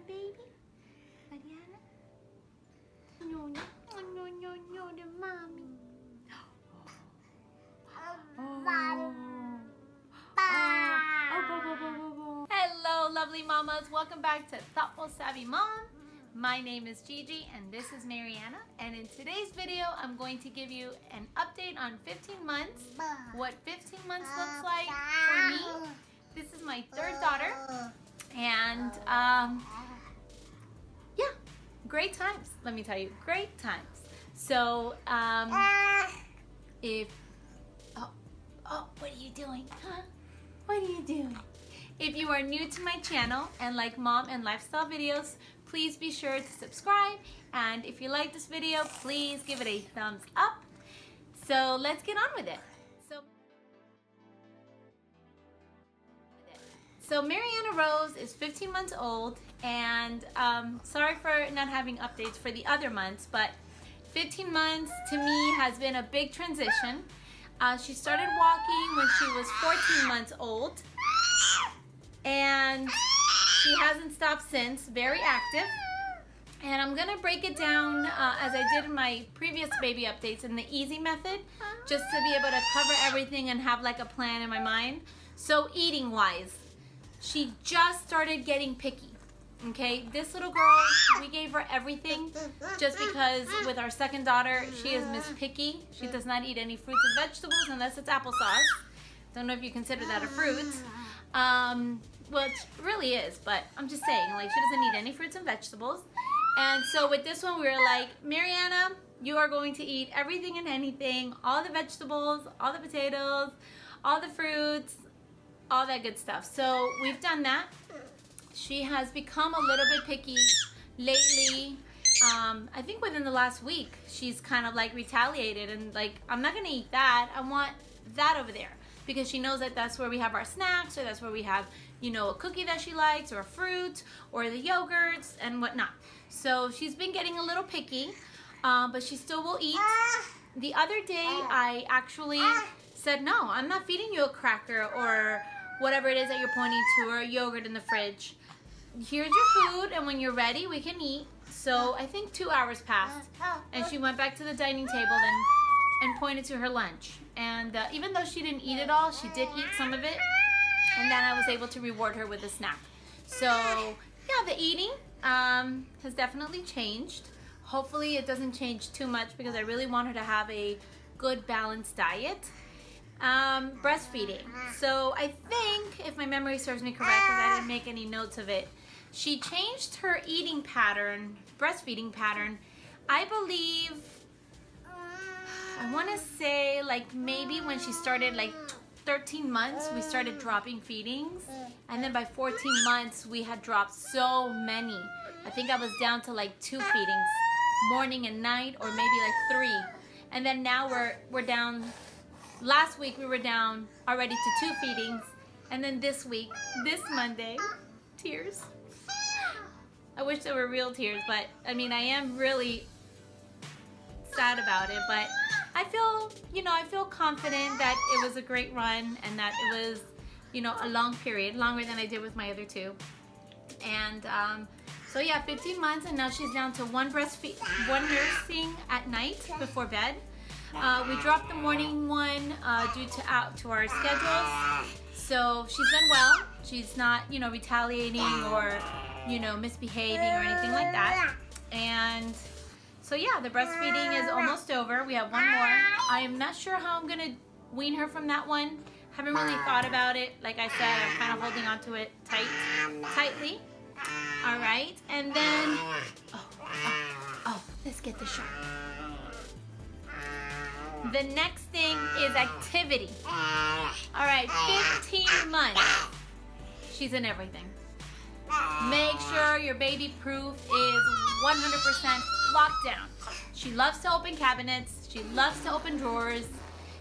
baby? Mariana? No, no, no, no, no, the mommy. Hello, lovely mamas. Welcome back to Thoughtful Savvy Mom. My name is Gigi and this is Mariana. And in today's video, I'm going to give you an update on 15 months, what 15 months looks like for me. This is my third daughter. And yeah, great times. Let me tell you, great times. So what are you doing? Huh? What are you doing? If you are new to my channel and like mom and lifestyle videos, please be sure to subscribe. And if you like this video, please give it a thumbs up. So let's get on with it. So Mariana Rose is 15 months old, and sorry for not having updates for the other months, but 15 months to me has been a big transition. She started walking when she was 14 months old, and she hasn't stopped since, very active. And I'm gonna break it down as I did in my previous baby updates in the easy method, just to be able to cover everything and have like a plan in my mind. So eating wise, she just started getting picky. Okay, this little girl, we gave her everything just because with our second daughter, she is Miss Picky. She does not eat any fruits and vegetables unless it's applesauce. Don't know if you consider that a fruit. Well, it really is, but I'm just saying, like, she doesn't eat any fruits and vegetables. And so with this one, we were like, Mariana, you are going to eat everything and anything, all the vegetables, all the potatoes, all the fruits, all that good stuff. So we've done that. She has become a little bit picky lately. I think within the last week, she's kind of like retaliated and like, I'm not gonna eat that. I want that over there, because she knows that that's where we have our snacks, or that's where we have, you know, a cookie that she likes, or a fruit, or the yogurts and whatnot. So she's been getting a little picky, but she still will eat. The other day, I actually said, no, I'm not feeding you a cracker or whatever it is that you're pointing to, or a yogurt in the fridge. Here's your food, and when you're ready, we can eat. So I think 2 hours passed, and she went back to the dining table and pointed to her lunch. And even though she didn't eat it all, she did eat some of it, and then I was able to reward her with a snack. So yeah, the eating has definitely changed. Hopefully it doesn't change too much, because I really want her to have a good balanced diet. Breastfeeding. So I think, if my memory serves me correct, because I didn't make any notes of it, she changed her eating pattern, breastfeeding pattern, I believe, I want to say like maybe when she started like 13 months, we started dropping feedings. And then by 14 months, we had dropped so many. I think I was down to like 2 feedings, morning and night, or maybe like 3. And then now we're down. Last week we were down already to 2 feedings, and then this week, this Monday, tears. I wish they were real tears, but I mean, I am really sad about it, but I feel, you know, I feel confident that it was a great run, and that it was, you know, a long period, longer than I did with my other 2. And so yeah, 15 months, and now she's down to one nursing at night before bed. We dropped the morning one due to our schedules. So she's done well. She's not, you know, retaliating or, you know, misbehaving or anything like that. And so yeah, the breastfeeding is almost over. We have one more. I am not sure how I'm gonna wean her from that one. Haven't really thought about it. Like I said, I'm kind of holding on to it tightly. All right, and then, let's get the shot. The next thing is activity. All right, 15 months. She's in everything. Make sure your baby proof is 100% locked down. She loves to open cabinets. She loves to open drawers.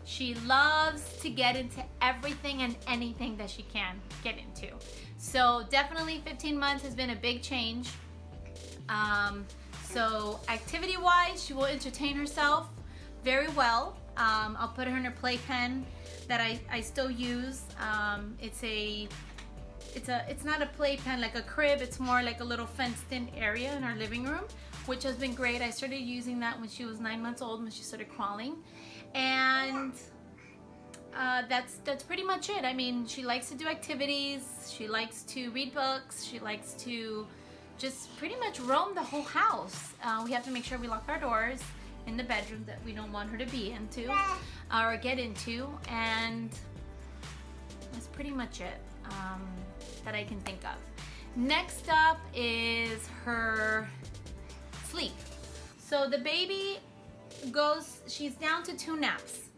She loves to get into everything and anything that she can get into. So definitely 15 months has been a big change. So activity-wise, she will entertain herself very well. I'll put her in her playpen that I still use. It's a it's not a playpen like a crib. It's more like a little fenced-in area in our living room, which has been great. I started using that when she was 9 months old, when she started crawling, and that's pretty much it. I mean, she likes to do activities. She likes to read books. She likes to just pretty much roam the whole house. We have to make sure we lock our doors in the bedroom that we don't want her to be into or get into, and that's pretty much it that I can think of. Next up is her sleep. So the baby she's down to 2 naps.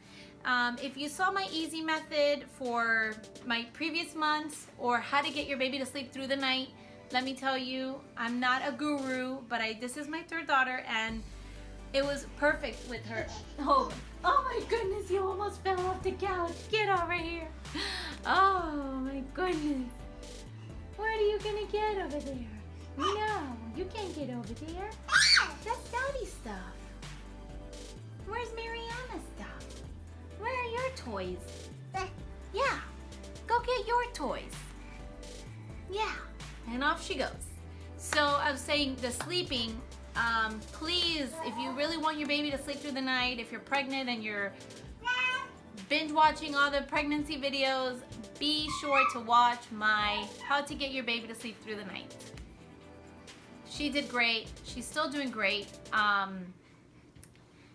If you saw my easy method for my previous months, or how to get your baby to sleep through the night, let me tell you, I'm not a guru, but this is my 3rd daughter, and it was perfect with her. Oh my goodness, you almost fell off the couch. Get over here. Oh my goodness. What are you gonna get over there? No, you can't get over there. That's Daddy's stuff. Where's Mariana's stuff? Where are your toys? Yeah, go get your toys. Yeah, and off she goes. So I was saying the sleeping, please, if you really want your baby to sleep through the night, if you're pregnant and you're binge watching all the pregnancy videos, be sure to watch my How to Get Your Baby to Sleep Through the Night. She did great. She's still doing great.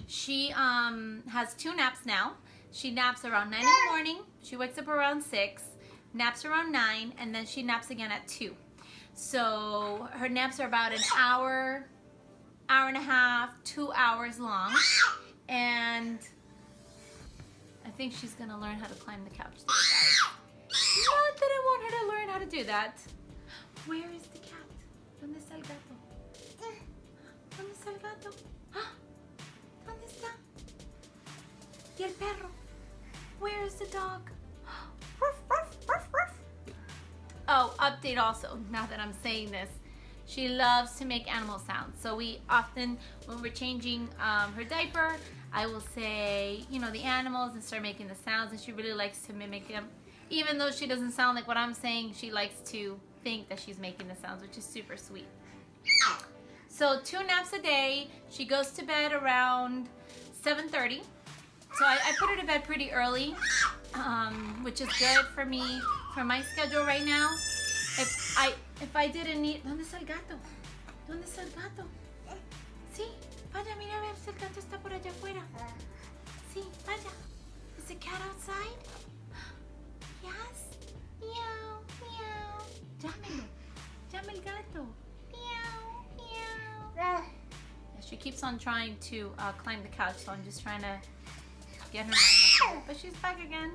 She has 2 naps now. She naps around 9 in the morning. She wakes up around 6, naps around 9, and then she naps again at 2. So her naps are about an hour, hour and a half, 2 hours long. And I think she's gonna learn how to climb the couch today, guys. Not that I want her to learn how to do that. Where is the cat? ¿Dónde está el gato? ¿Dónde está el gato? ¿Dónde está? ¿Y el perro? Where is the dog? Ruff, ruff, ruff, ruff. Oh, update also, now that I'm saying this. She loves to make animal sounds. So we often, when we're changing her diaper, I will say, you know, the animals, and start making the sounds, and she really likes to mimic them. Even though she doesn't sound like what I'm saying, she likes to think that she's making the sounds, which is super sweet. So 2 naps a day. She goes to bed around 7:30. So I put her to bed pretty early, which is good for me, for my schedule right now. If I didn't need... ¿Dónde está el gato? ¿Dónde está el gato? Sí, vaya, mira a ver si el gato está por allá afuera. Sí, vaya. Is the cat outside? Yes. Meow, meow. Llámelo. Llame el gato. Meow, meow. She keeps on trying to climb the couch, so I'm just trying to get her mind, but she's back again.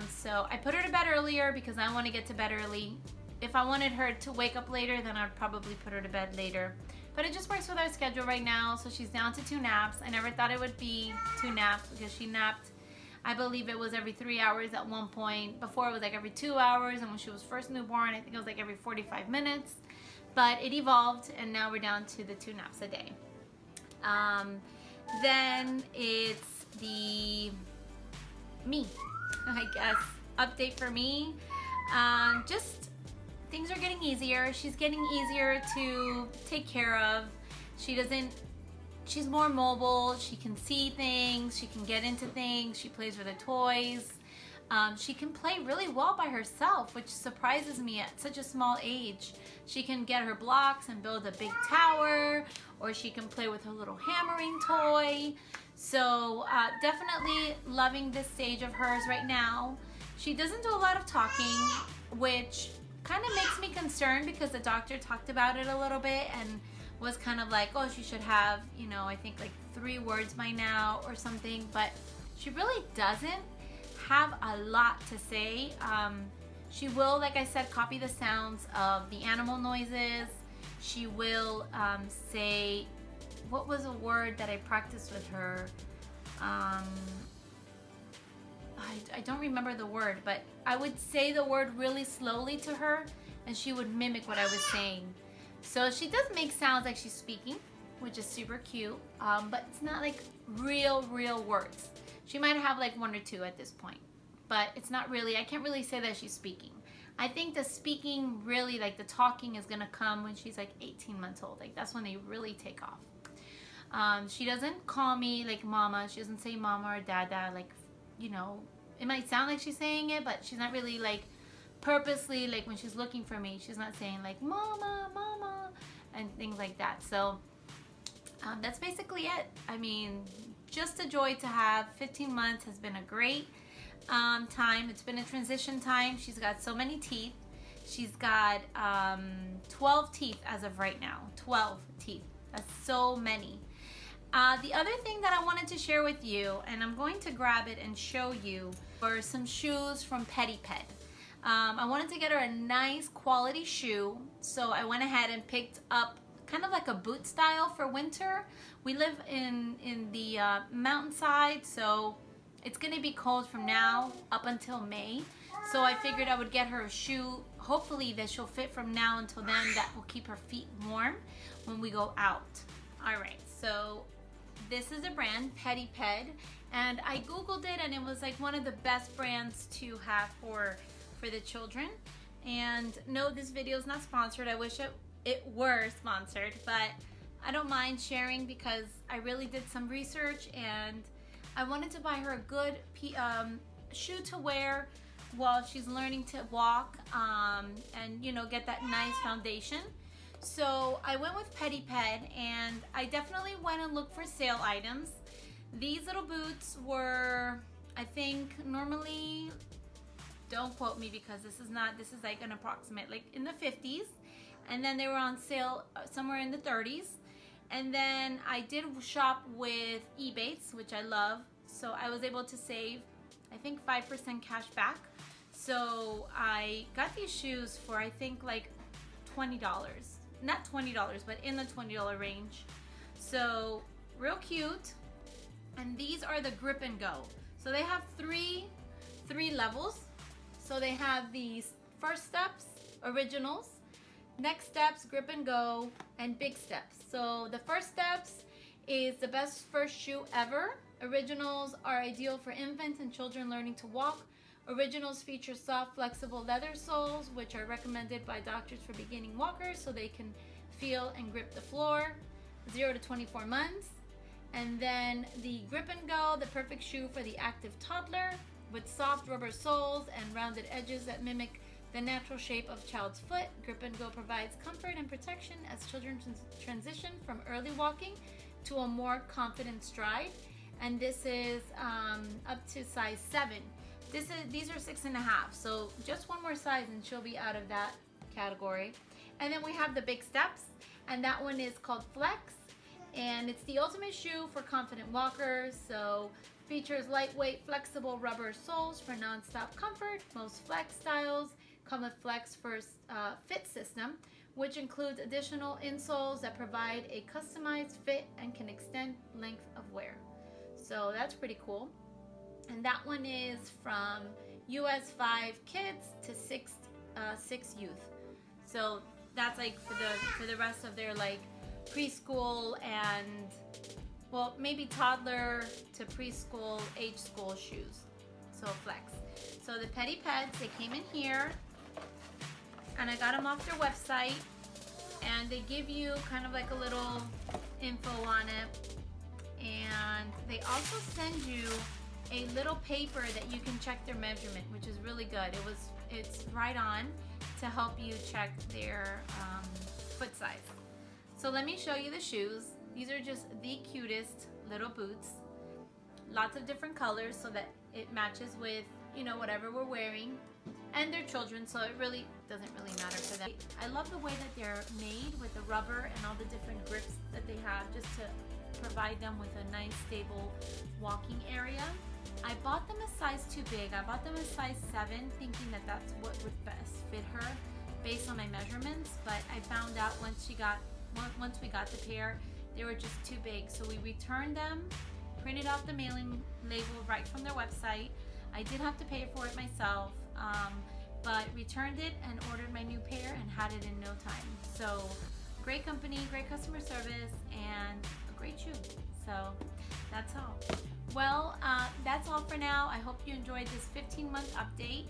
So I put her to bed earlier because I want to get to bed early. If I wanted her to wake up later, then I'd probably put her to bed later. But it just works with our schedule right now. So she's down to 2 naps. I never thought it would be 2 naps because she napped, I believe it was every 3 hours at one point. Before it was like every 2 hours, and when she was first newborn, I think it was like every 45 minutes. But it evolved, and now we're down to the 2 naps a day. Then it's me, I guess. Update for me. Just things are getting easier. She's getting easier to take care of. She's more mobile. She can see things. She can get into things. She plays with her toys. She can play really well by herself, which surprises me at such a small age. She can get her blocks and build a big tower, or she can play with her little hammering toy. So definitely loving this stage of hers right now. She doesn't do a lot of talking, which kind of makes me concerned because the doctor talked about it a little bit and was kind of like, oh, she should have, you know, I think like 3 words by now or something, but she really doesn't have a lot to say. She will, like I said, copy the sounds of the animal noises. She will say, what was a word that I practiced with her? I don't remember the word, but I would say the word really slowly to her and she would mimic what I was saying. So she does make sounds like she's speaking, which is super cute, but it's not like real words. She might have like 1 or 2 at this point, but it's not really, I can't really say that she's speaking. I think the speaking really, like the talking, is gonna come when she's like 18 months old. Like that's when they really take off. She doesn't call me like mama. She doesn't say mama or dada. Like, you know, it might sound like she's saying it, but she's not really like purposely, like when she's looking for me, she's not saying like mama, mama, and things like that. So that's basically it. I mean, just a joy to have. 15 months has been a great time. It's been a transition time. She's got so many teeth. She's got 12 teeth as of right now. 12 teeth. That's so many. The other thing that I wanted to share with you, and I'm going to grab it and show you, are some shoes from Petty Pet. I wanted to get her a nice quality shoe, so I went ahead and picked up kind of like a boot style for winter. We live in the mountainside, so it's going to be cold from now up until May. So I figured I would get her a shoe, hopefully that she'll fit from now until then, that will keep her feet warm when we go out. Alright, so this is a brand, Petty Pet, and I googled it and it was like one of the best brands to have for the children. And no, this video is not sponsored. I wish it were sponsored, but I don't mind sharing because I really did some research and I wanted to buy her a good shoe to wear while she's learning to walk, and you know, get that nice foundation. So I went with Petty Pet, and I definitely went and looked for sale items. These little boots were, I think, normally, don't quote me because this is like an approximate, like in the 50s, and then they were on sale somewhere in the 30s. And then I did shop with Ebates, which I love, so I was able to save, I think, 5% cash back. So I got these shoes for, I think, like $20. Not $20, but in the $20 range. So real cute. And these are the grip and go. So they have three levels. So they have these first steps, originals, next steps, grip and go, and big steps. So the first steps is the best first shoe ever. Originals are ideal for infants and children learning to walk. Originals feature soft, flexible leather soles, which are recommended by doctors for beginning walkers so they can feel and grip the floor. 0 to 24 months. And then the grip and go, the perfect shoe for the active toddler, with soft rubber soles and rounded edges that mimic the natural shape of child's foot. Grip and go provides comfort and protection as children transition from early walking to a more confident stride. And this is up to size 7. These are 6.5, so just one more size and she'll be out of that category. And then we have the big steps, and that one is called Flex, and it's the ultimate shoe for confident walkers. So features lightweight, flexible rubber soles for non-stop comfort. Most Flex styles come with Flex First Fit system, which includes additional insoles that provide a customized fit and can extend length of wear. So that's pretty cool. And that one is from US 5 kids to 6 youth. So that's like for the rest of their like preschool and, well, maybe toddler to preschool age school shoes. So Flex. So the Petty Pets, they came in here, and I got them off their website, and they give you kind of like a little info on it, and they also send you a little paper that you can check their measurement, which is really good. It's right on to help you check their foot size. So let me show you the shoes. These are just the cutest little boots. Lots of different colors so that it matches with, you know, whatever we're wearing. And they're children, so it really doesn't really matter for them. I love the way that they're made with the rubber and all the different grips that they have, just to provide them with a nice stable walking area. I bought them a size too big. I bought them a size 7, thinking that that's what would best fit her based on my measurements, but I found out once we got the pair, they were just too big. So we returned them, printed out the mailing label right from their website. I did have to pay for it myself, but returned it and ordered my new pair and had it in no time. So great company, great customer service, and a great shoe. So that's all. Well, that's all for now. I hope you enjoyed this 15-month update.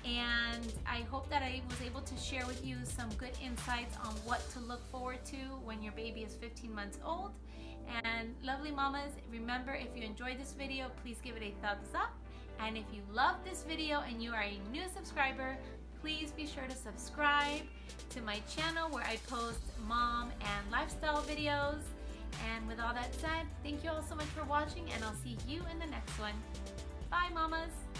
And I hope that I was able to share with you some good insights on what to look forward to when your baby is 15 months old. And lovely mamas, remember, if you enjoyed this video, please give it a thumbs up. And if you love this video and you are a new subscriber, please be sure to subscribe to my channel where I post mom and lifestyle videos. And with all that said, thank you all so much for watching, and I'll see you in the next one. Bye, mamas.